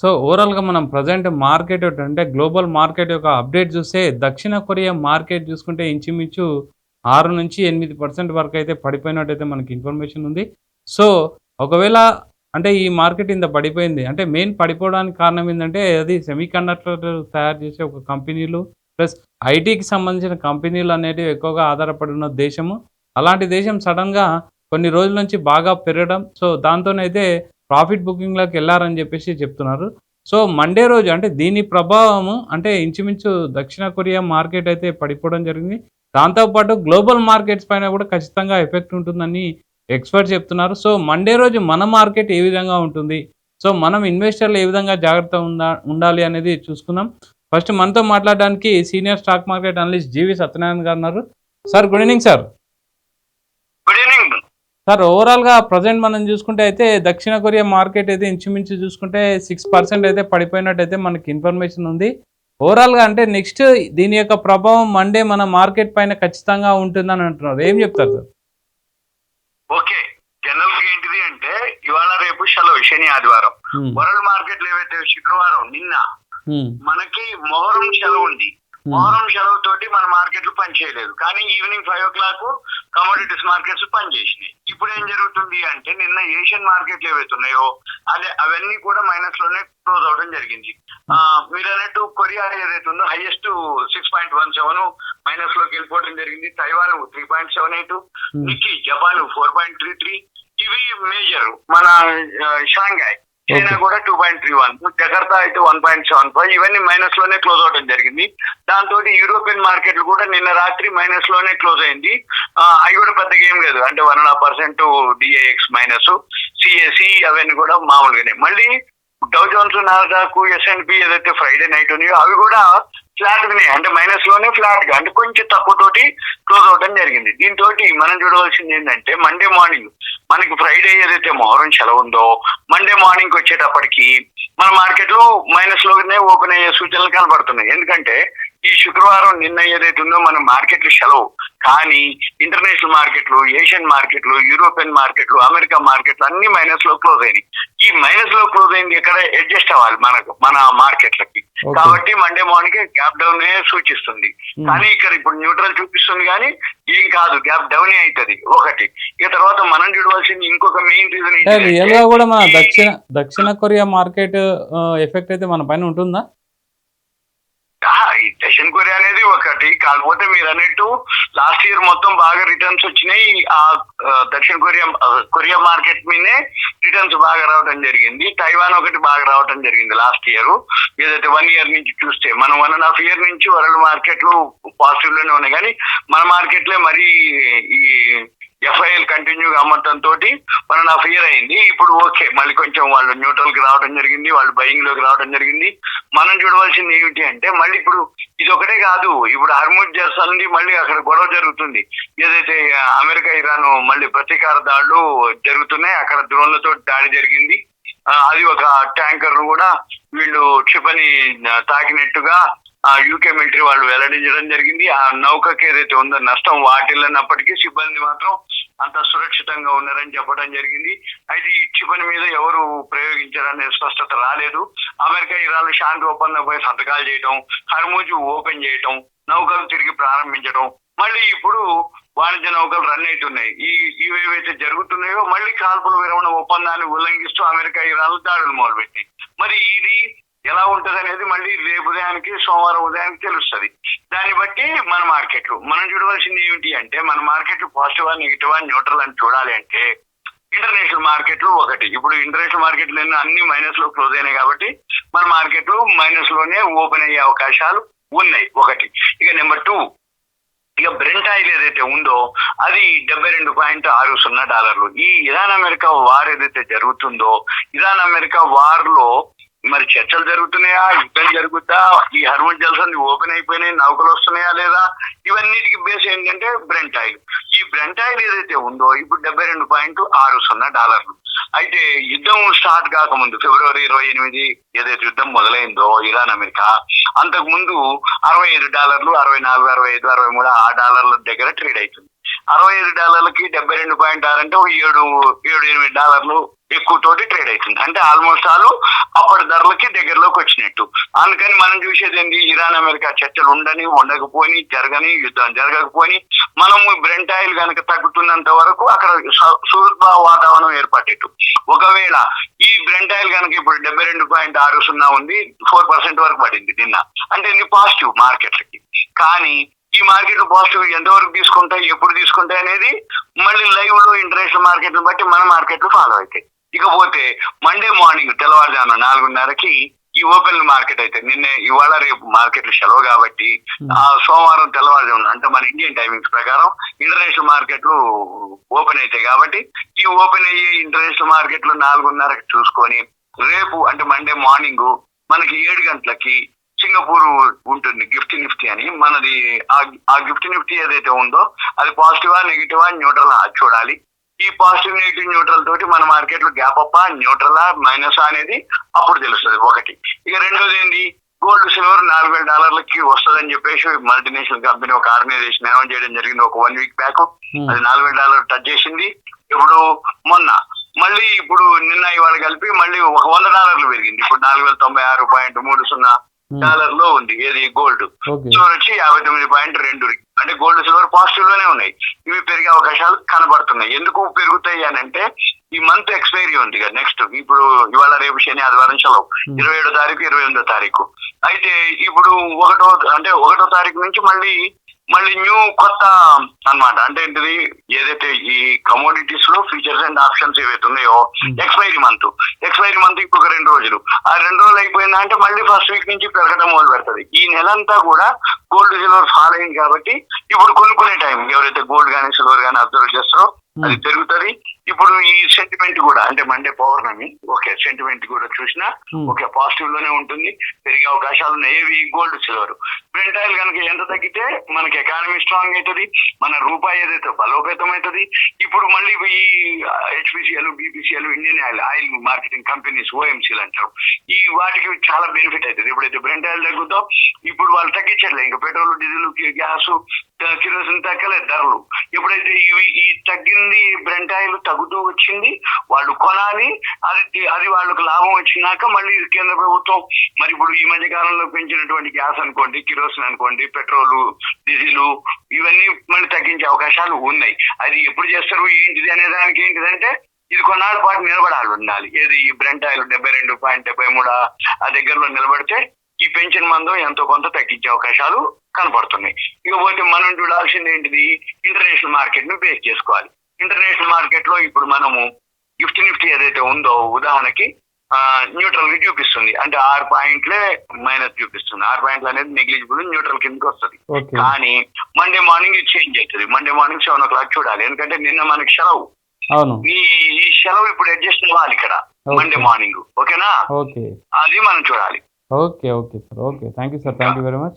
So ఓవరాల్‌గా మనం present market అంటే గ్లోబల్ మార్కెట్ యొక్క అప్డేట్ చూస్తే దక్షిణ కొరియా మార్కెట్ చూసుకుంటే ఇంచుమించు 6-8% వరకైతే పడిపోయినట్టయితే మనకి ఇన్ఫర్మేషన్ ఉంది. సో ఒకవేళ అంటే ఈ మార్కెట్ ఇంత పడిపోయింది. అంటే మెయిన్ పడిపోవడానికి కారణం ఏందంటే అది సెమీకండక్టర్ తయారు చేసే ఒక కంపెనీలు ప్లస్ ఐటీకి సంబంధించిన కంపెనీలు అనేటివి ఎక్కువగా ఆధారపడి ఉన్న దేశము. అలాంటి దేశం సడెన్‌గా కొన్ని రోజుల నుంచి బాగా పెరగడం. సో దాంతోనైతే ప్రాఫిట్ బుకింగ్‌లోకెళ్లారని జెప్పేసి చెప్తున్నారు. సో మండే రోజు అంటే దీని ప్రభావము అంటే ఇంచుమించు దక్షిణ కొరియా మార్కెట్ అయితే పడిపోవడం జరిగింది. దాంతో పాటు గ్లోబల్ మార్కెట్స్ పైన గూడా ఖచ్చితంగా ఎఫెక్ట్ ఉంటుందని ఎక్స్‌పర్ట్స్ చెప్తున్నారు. సో మండే రోజు మన మార్కెట్ ఏ విధంగా ఉంటుంది? సో మనం ఇన్వెస్టర్లు ఏ విధంగా జాగ్రత్తగా ఉండాలి అనేది చూసుకుందాం. ఫస్ట్ మనతో మాట్లాడడానికి సీనియర్ స్టాక్ మార్కెట్ అనలిస్ట్ జీవి సత్యనారాయణ గారు ఉన్నారు. Sir good evening sir. Good evening. Sir ఓవరాల్‌గా ప్రెజెంట్ మనం చూసుకుంటే అయితే దక్షిణ కొరియా మార్కెట్ అయితే ఇంచుమించు చూసుకుంటే 6% అయితే పడిపోయినట్టయితే మనకి ఇన్ఫర్మేషన్ ఉంది. ఓవరాల్‌గా అంటే నెక్స్ట్ దీని యొక్క ప్రభావం మండే మన మార్కెట్ పైన ఖచ్చితంగా ఉంటుందని అంటున్నారు. ఏం చెప్తారు సార్? ఓకే. జనరల్ గా ఏంటిది అంటే ఇవాళ రేపు సెలవు శని ఆదివారం. హ్మ్. వరల్డ్ మార్కెట్లు ఏవైతే శుక్రవారం నిన్న హ్మ్. మనకి మొహరం సెలవు ఉంది. హ్మ్. మొహరం సెలవు తోటి మన మార్కెట్లు పనిచేయలేదు. కానీ ఈవినింగ్ 5 o'clock కమోడిటీస్ మార్కెట్స్ పనిచేసినాయి. ఇప్పుడు ఏం జరుగుతుంది అంటే నిన్న ఏషియన్ మార్కెట్లు ఏవైతే ఉన్నాయో అవన్నీ కూడా మైనస్ లోనే క్లోజ్ అవడం జరిగింది. మీరు అన్నట్టు కొరియా ఏదైతే ఉందో హైయెస్ట్ 6.17 మైనస్ లోకి వెళ్ళిపోవడం జరిగింది. తైవాన్ 3.78, హ్మ్. నిక్కీ జపాన్ 4.33, ఇవి మేజర్. మన షాంఘై చైనా ఓకే. కూడా 2.31, జకర్తా అయితే 1.75, ఇవన్నీ మైనస్ లోనే క్లోజ్ అవడం జరిగింది. దాంతో యూరోపియన్ మార్కెట్లు కూడా నిన్న రాత్రి మైనస్ లోనే క్లోజ్ అయింది. అవి కూడా పెద్దగా ఏం లేదు, అంటే 1.5% డిఐఎక్స్ మైనస్, సిఎసి అవన్నీ కూడా మామూలుగానే. మళ్ళీ డౌ జోన్స్, నాస్డాక్, ఎస్ఎన్పి ఏదైతే ఫ్రైడే నైట్ ఉన్నాయో అవి కూడా ఫ్లాట్ గానే, అంటే మైనస్ లోనే ఫ్లాట్ గా, అంటే కొంచెం తక్కువ తోటి క్లోజ్ అవడం జరిగింది. దీంతో మనం చూడవలసింది ఏంటంటే మండే మార్నింగ్ మనకి ఫ్రైడే ఏదైతే మొహరం సెలవు ఉందో మండే మార్నింగ్ వచ్చేటప్పటికి మన మార్కెట్లు మైనస్ లోనే ఓపెన్ అయ్యే సూచనలు కనబడుతున్నాయి. ఎందుకంటే ఈ శుక్రవారం నిన్న ఏదైతే ఉందో మన మార్కెట్లు సెలవు, కానీ ఇంటర్నేషనల్ మార్కెట్లు, ఏషియన్ మార్కెట్లు, యూరోపియన్ మార్కెట్లు, అమెరికా మార్కెట్లు అన్ని మైనస్ లో క్లోజ్ అయినాయి. ఈ మైనస్ లో క్లోజ్ అయింది ఎక్కడ అడ్జస్ట్ అవ్వాలి మన మార్కెట్లకి. ఓకే. కాబట్టి మండే మార్నింగ్ గ్యాప్ డౌన్ చూపిస్తుంది. హ్మ్. కానీ ఇక్కడ ఇప్పుడు న్యూట్రల్ చూపిస్తుంది, కానీ ఏం కాదు, గ్యాప్ డౌన్ అవుతుంది ఒకటి. ఇక తర్వాత మనం చూడవలసింది ఇంకొక మెయిన్ రీజన్ అంటే ఏంటంటే రియల్‌గా గూడా మన దక్షిణ కొరియా మార్కెట్ ఎఫెక్ట్ అయితే మన పైన ఉంటుందా? ఈ దక్షిణ కొరియా అనేది ఒకటి. కాకపోతే మీరు అన్నట్టు లాస్ట్ ఇయర్ మొత్తం బాగా రిటర్న్స్ వచ్చినాయి. దక్షిణ కొరియా మార్కెట్ మీదే రిటర్న్స్ బాగా రావడం జరిగింది. తైవాన్ ఒకటి బాగా రావడం జరిగింది లాస్ట్ ఇయర్. ఏదైతే 1 year నుంచి చూస్తే మనం 1.5 year నుంచి వరల్డ్ మార్కెట్లు పాజిటివ్ లోనే ఉన్నాయి, కానీ మన మార్కెట్లే మరీ ఈ ఎఫ్ఐఎల్ కంటిన్యూగా అమ్మటం తోటి 1.5 year అయింది. ఇప్పుడు ఓకే, మళ్ళీ కొంచెం వాళ్ళు న్యూట్రల్ కి రావడం జరిగింది, వాళ్ళు బయింగ్ లోకి రావడం జరిగింది. మనం చూడవలసింది ఏమిటి అంటే మళ్ళీ ఇప్పుడు ఇది ఒకటే కాదు, ఇప్పుడు హర్ముజ్ జర్సంది మళ్ళీ అక్కడ గొడవ జరుగుతుంది. ఏదైతే అమెరికా ఇరాన్ మళ్ళీ ప్రతీకార దాడులు జరుగుతున్నాయి, అక్కడ డ్రోన్లతో దాడి జరిగింది. అది ఒక ట్యాంకర్ కూడా వీళ్ళు క్షిపణి తాకినట్టుగా యూకే మిలిటరీ వాళ్ళు వెల్లడించడం జరిగింది. ఆ నౌకకి ఏదైతే ఉందో నష్టం వాటిల్లనప్పటికీ సిబ్బంది మాత్రం అంత సురక్షితంగా ఉన్నారని చెప్పడం జరిగింది. అయితే ఈ క్షిపణి మీద ఎవరు ప్రయోగించారనే స్పష్టత రాలేదు. అమెరికా ఇరాన్ శాంతి ఒప్పందంపై సంతకాలు చేయడం, హర్ముజ్ ఓపెన్ చేయడం, నౌకలు తిరిగి ప్రారంభించడం, మళ్ళీ ఇప్పుడు వాణిజ్య నౌకలు రన్ అవుతున్నాయి. ఇవేవైతే జరుగుతున్నాయో మళ్ళీ కాల్పుల విరమణ ఒప్పందాన్ని ఉల్లంఘిస్తూ అమెరికా ఇరాన్లు దాడులు మొదలుపెట్టాయి. మరి ఇది ఎలా ఉంటది అనేది మళ్ళీ రేపు ఉదయానికి, సోమవారం ఉదయానికి తెలుస్తుంది. దాన్ని బట్టి మన మార్కెట్లు మనం చూడవలసింది ఏమిటి అంటే మన మార్కెట్లు పాజిటివ్, నెగిటివ్, న్యూట్రల్ అని చూడాలి అంటే ఇంటర్నేషనల్ మార్కెట్లు ఒకటి. ఇప్పుడు ఇంటర్నేషనల్ మార్కెట్లు అన్ని మైనస్ లో క్లోజ్ అయినాయి కాబట్టి మన మార్కెట్లు మైనస్ లోనే ఓపెన్ అయ్యే అవకాశాలు ఉన్నాయి ఒకటి. ఇక నెంబర్ 2, ఇక బ్రెంట్ ఆయిల్ ఏదైతే ఉందో అది $72.60. ఈ ఇరాన్ అమెరికా వార్ ఏదైతే జరుగుతుందో, ఇరాన్ అమెరికా వార్ లో మరి చర్చలు జరుగుతున్నాయా, యుద్ధం జరుగుతా, ఈ హర్ముజ్ జల్సంది ఓపెన్ అయిపోయినాయి, నౌకలు వస్తున్నాయా లేదా, ఇవన్నిటికి బేస్ ఏంటంటే బ్రెంట్ ఆయిల్. ఈ బ్రెంట్ ఆయిల్ ఏదైతే ఉందో ఇప్పుడు $72.60. అయితే యుద్ధం స్టార్ట్ కాకముందు ఫిబ్రవరి 28 ఏదైతే యుద్ధం మొదలైందో ఇరాన్ అమెరికా, అంతకు ముందు $65, 64, 65, 63 ఆ డాలర్ల దగ్గర ట్రేడ్ అవుతుంది. $65కి 72.6 అంటే $7-8 ఎక్కువతోటి ట్రేడ్ అవుతుంది. అంటే ఆల్మోస్ట్ ఆల్ అప్పటి ధరలకి దగ్గరలోకి వచ్చినట్టు. అందుకని మనం చూసేది ఏంటి, ఇరాన్ అమెరికా చర్చలు ఉండకపోని జరగని, యుద్ధం జరగకపోని మనము బ్రెంట్ ఆయిల్ కనుక తగ్గుతున్నంత వరకు అక్కడ సుహృద్భావ వాతావరణం ఏర్పడేట్టు. ఒకవేళ ఈ బ్రెంట్ ఆయిల్ కనుక ఇప్పుడు 72.60 ఉంది, 4% వరకు పడింది నిన్న, అంటే ఇది పాజిటివ్ మార్కెట్లకి. కానీ ఈ మార్కెట్ పాజిటివ్ ఎంతవరకు తీసుకుంటాయి, ఎప్పుడు తీసుకుంటాయి అనేది మళ్ళీ లైవ్ లో ఇంటర్నేషనల్ మార్కెట్ బట్టి మన మార్కెట్లు ఫాలో అవుతాయి. ఇకపోతే మండే మార్నింగ్ తెల్లవారుజామున 4:30కి ఈ ఓపెన్ మార్కెట్ అయితే ఇవాళ రేపు మార్కెట్లు సెలవు కాబట్టి సోమవారం తెల్లవారుజామున అంటే మన ఇండియన్ టైమింగ్స్ ప్రకారం ఇంటర్నేషనల్ మార్కెట్లు ఓపెన్ అవుతాయి కాబట్టి ఈ ఓపెన్ అయ్యే ఇంటర్నేషనల్ మార్కెట్లు 4:30కి చూసుకొని రేపు అంటే మండే మార్నింగ్ మనకి 7 గంటలకి సింగపూర్ ఉంటుంది గిఫ్ట్ నిఫ్టీ అని. మనది ఆ గిఫ్ట్ నిఫ్టీ ఏదైతే ఉందో అది పాజిటివా నెగిటివా న్యూట్రల్ చూడాలి. ఈ పాజిటివ్ నెగిటివ్ న్యూట్రల్ తోటి మన మార్కెట్ లో గ్యాప్ అప్ప న్యూట్రల్ మైనస్ అనేది అప్పుడు తెలుస్తుంది ఒకటి. ఇక రెండోది ఏంటి, గోల్డ్ సిల్వర్ $4,000 వస్తుందని చెప్పేసి మల్టీనేషనల్ కంపెనీ ఒక ఆర్గనైజేషన్ అనౌన్స్ చేయడం జరిగింది ఒక 1 వీక్ బ్యాక్. అది $4,000 టచ్ చేసింది. ఇప్పుడు మొన్న మళ్ళీ ఇప్పుడు నిన్న ఇవాళ కలిపి మళ్ళీ ఒక $100 పెరిగింది. ఇప్పుడు $4,096.30 లో ఉంది ఏది గోల్డ్. సిల్వర్ వచ్చి 59.2. అంటే గోల్డ్ సిల్వర్ పాజిటివ్ లోనే ఉన్నాయి. ఇవి పెరిగే అవకాశాలు కనబడుతున్నాయి. ఎందుకు పెరుగుతాయి అని అంటే ఈ మంత్ ఎక్స్పైరీ ఉంది కదా నెక్స్ట్. ఇప్పుడు ఇవాళ రేపు శని ఆదివారం సెలవు 27వ తారీఖు 28వ తారీఖు. అయితే ఇప్పుడు 1వ తారీఖు నుంచి మళ్ళీ న్యూ కొత్త అన్నమాట. అంటే ఏంటిది, ఏదైతే ఈ కమోడిటీస్ లో ఫ్యూచర్స్ అండ్ ఆప్షన్స్ ఏవైతే ఉన్నాయో ఎక్స్పైరీ మంత్ ఇప్పుడు ఒక 2 రోజులు, ఆ 2 రోజులు అయిపోయిందా అంటే మళ్ళీ ఫస్ట్ వీక్ నుంచి పెరగడం మొదలు పెడుతుంది. ఈ నెలంతా కూడా గోల్డ్ సిల్వర్ ఫాల్ అయింది కాబట్టి ఇప్పుడు కొనుక్కునే టైం ఎవరైతే గోల్డ్ కానీ సిల్వర్ కానీ అబ్జర్వ్ చేస్తారో అది పెరుగుతుంది. ఇప్పుడు ఈ సెంటిమెంట్ కూడా అంటే మండే పౌర్ణమి ఓకే సెంటిమెంట్ కూడా చూసినా ఓకే పాజిటివ్ లోనే ఉంటుంది, పెరిగే అవకాశాలు ఉన్నాయి. ఏవి గోల్డ్ సిల్వర్. బ్రెంట్ ఆయిల్ కనుక ఎంత తగ్గితే మనకి ఎకానమీ స్ట్రాంగ్ అవుతుంది, మన రూపాయి ఏదైతే బలోపేతం అవుతుంది. ఇప్పుడు మళ్ళీ ఈ HPCL BPCL Indian oil marketing companies ఓఎంసీలు అంటారు, ఈ వాటికి చాలా బెనిఫిట్ అవుతుంది. ఎప్పుడైతే బ్రెంట్ ఆయిల్ తగ్గుతో ఇప్పుడు వాళ్ళు తగ్గించట్లేదు, ఇంకా పెట్రోల్ డీజిల్ గ్యాస్ కిరోసిన్ తగ్గలేదు ధరలు. ఎప్పుడైతే ఈ తగ్గింది బ్రెంట్ ఆయిల్ తగ్గుతూ వచ్చింది వాళ్ళు కొనాలి, అది వాళ్ళకు లాభం వచ్చినాక మళ్ళీ కేంద్ర ప్రభుత్వం మరి ఇప్పుడు ఈ మధ్య కాలంలో పెంచినటువంటి గ్యాస్ అనుకోండి, కిరోసిన్ అనుకోండి, పెట్రోలు డీజిల్ ఇవన్నీ మళ్ళీ తగ్గించే అవకాశాలు ఉన్నాయి. అది ఎప్పుడు చేస్తారు ఏంటిది అనే దానికి ఏంటిదంటే ఇది కొన్నాళ్ళ పాటు నిలబడాలి ఉండాలి. ఏది ఈ బ్రెంట్ ఆయిల్ 72.73 ఆ దగ్గరలో నిలబడితే ఈ పెన్షన్ మందం ఎంతో కొంత తగ్గించే అవకాశాలు కనపడుతున్నాయి. ఇకపోతే మనం చూడాల్సింది ఏంటిది, ఇంటర్నేషనల్ మార్కెట్ ను బేస్ చేసుకోవాలి. ఇంటర్నేషనల్ మార్కెట్ లో ఇప్పుడు మనము గిఫ్ట్ నిఫ్టీ ఏదైతే ఉందో ఉదాహరణకి న్యూట్రల్ కి చూపిస్తుంది, అంటే 6 పాయింట్లే మైనస్ చూపిస్తుంది. 6 పాయింట్లు అనేది నెగ్లిజిబుల్ న్యూట్రల్ కిందకి వస్తుంది. కానీ మండే మార్నింగ్ ఇది చేంజ్ అవుతుంది. మండే మార్నింగ్ 7 o'clock చూడాలి, ఎందుకంటే నిన్న మనకి సెలవు. ఈ సెలవు ఇప్పుడు అడ్జస్ట్ అవ్వాలి ఇక్కడ మండే మార్నింగ్. ఓకేనా, అది మనం చూడాలి. Okay sir. Okay, thank you sir, thank you very much.